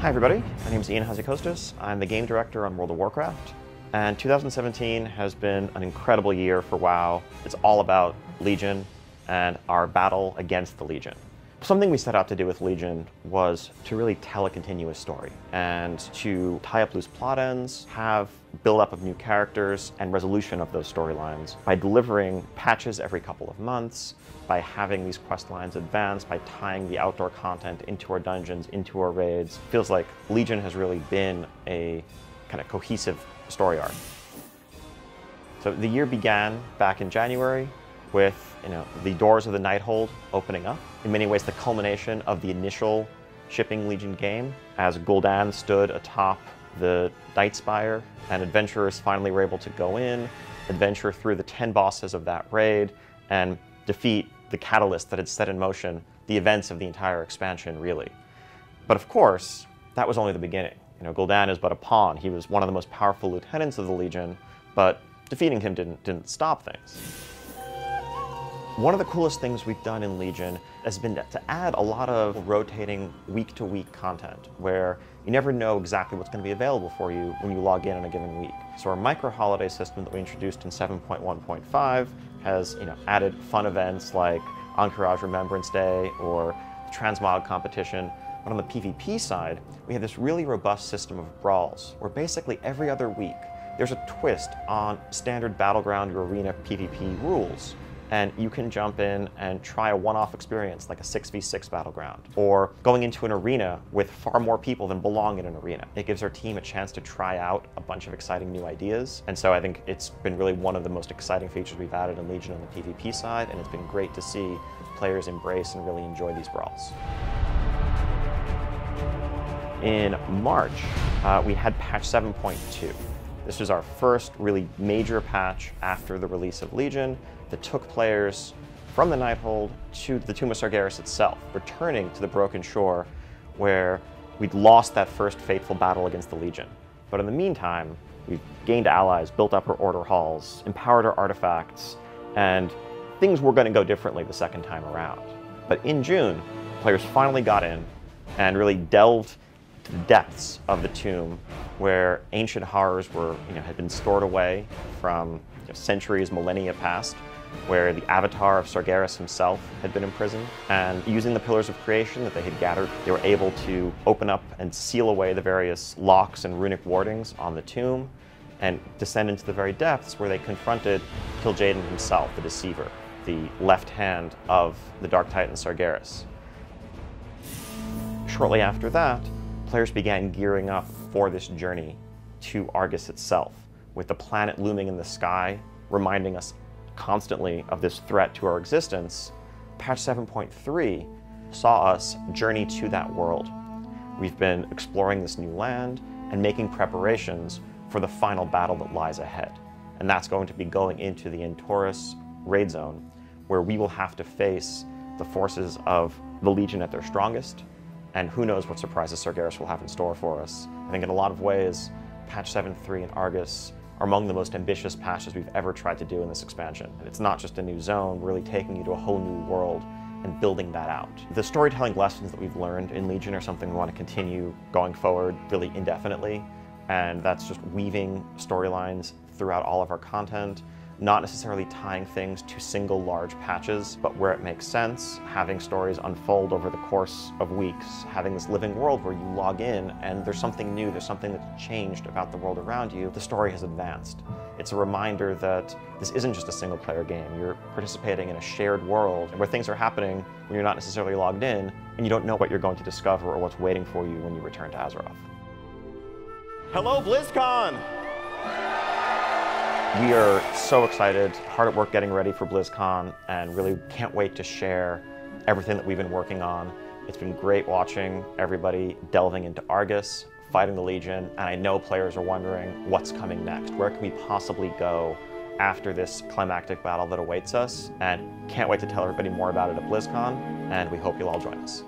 Hi everybody, my name is Ion Hazzikostas. I'm the game director on World of Warcraft, and 2017 has been an incredible year for WoW. It's all about Legion and our battle against the Legion. Something we set out to do with Legion was to really tell a continuous story and to tie up loose plot ends, have build-up of new characters and resolution of those storylines by delivering patches every couple of months, by having these quest lines advance, by tying the outdoor content into our dungeons, into our raids. It feels like Legion has really been a kind of cohesive story arc. So the year began back in January with the doors of the Nighthold opening up. In many ways, the culmination of the initial shipping Legion game, as Gul'dan stood atop the Nightspire, and adventurers finally were able to go in, adventure through the 10 bosses of that raid, and defeat the catalyst that had set in motion the events of the entire expansion, really. But of course, that was only the beginning. Gul'dan is but a pawn. He was one of the most powerful lieutenants of the Legion, but defeating him didn't stop things. One of the coolest things we've done in Legion has been to add a lot of rotating week-to-week content, where you never know exactly what's going to be available for you when you log in a given week. So our micro-holiday system that we introduced in 7.1.5 has added fun events like Encourage Remembrance Day or the Transmog competition. But on the PvP side, we have this really robust system of brawls, where basically every other week there's a twist on standard battleground or arena PvP rules. And you can jump in and try a one-off experience like a 6v6 battleground, or going into an arena with far more people than belong in an arena. It gives our team a chance to try out a bunch of exciting new ideas, and so I think it's been really one of the most exciting features we've added in Legion on the PvP side, and it's been great to see players embrace and really enjoy these brawls. In March, we had patch 7.2. This was our first really major patch after the release of Legion that took players from the Nighthold to the Tomb of Sargeras itself, returning to the Broken Shore where we'd lost that first fateful battle against the Legion. But in the meantime, we've gained allies, built up our order halls, empowered our artifacts, and things were going to go differently the second time around. But in June, players finally got in and really delved to the depths of the tomb where ancient horrors had been stored away from centuries, millennia past, where the avatar of Sargeras himself had been imprisoned. And using the pillars of creation that they had gathered, they were able to open up and seal away the various locks and runic wardings on the tomb and descend into the very depths where they confronted Kil'jaeden himself, the Deceiver, the left hand of the Dark Titan Sargeras. Shortly after that, players began gearing up for this journey to Argus itself, with the planet looming in the sky, reminding us constantly of this threat to our existence. Patch 7.3 saw us journey to that world. We've been exploring this new land and making preparations for the final battle that lies ahead. And that's going to be going into the Antorus raid zone, where we will have to face the forces of the Legion at their strongest, and who knows what surprises Sargeras will have in store for us. I think in a lot of ways, patch 7.3 and Argus are among the most ambitious patches we've ever tried to do in this expansion. And it's not just a new zone, we're really taking you to a whole new world and building that out. The storytelling lessons that we've learned in Legion are something we want to continue going forward really indefinitely, and that's just weaving storylines throughout all of our content, not necessarily tying things to single large patches, but where it makes sense, having stories unfold over the course of weeks, having this living world where you log in and there's something new, there's something that's changed about the world around you. The story has advanced. It's a reminder that this isn't just a single player game. You're participating in a shared world where things are happening when you're not necessarily logged in and you don't know what you're going to discover or what's waiting for you when you return to Azeroth. Hello, BlizzCon! We are so excited, hard at work getting ready for BlizzCon, and really can't wait to share everything that we've been working on. It's been great watching everybody delving into Argus, fighting the Legion, and I know players are wondering what's coming next. Where can we possibly go after this climactic battle that awaits us? And can't wait to tell everybody more about it at BlizzCon, and we hope you'll all join us.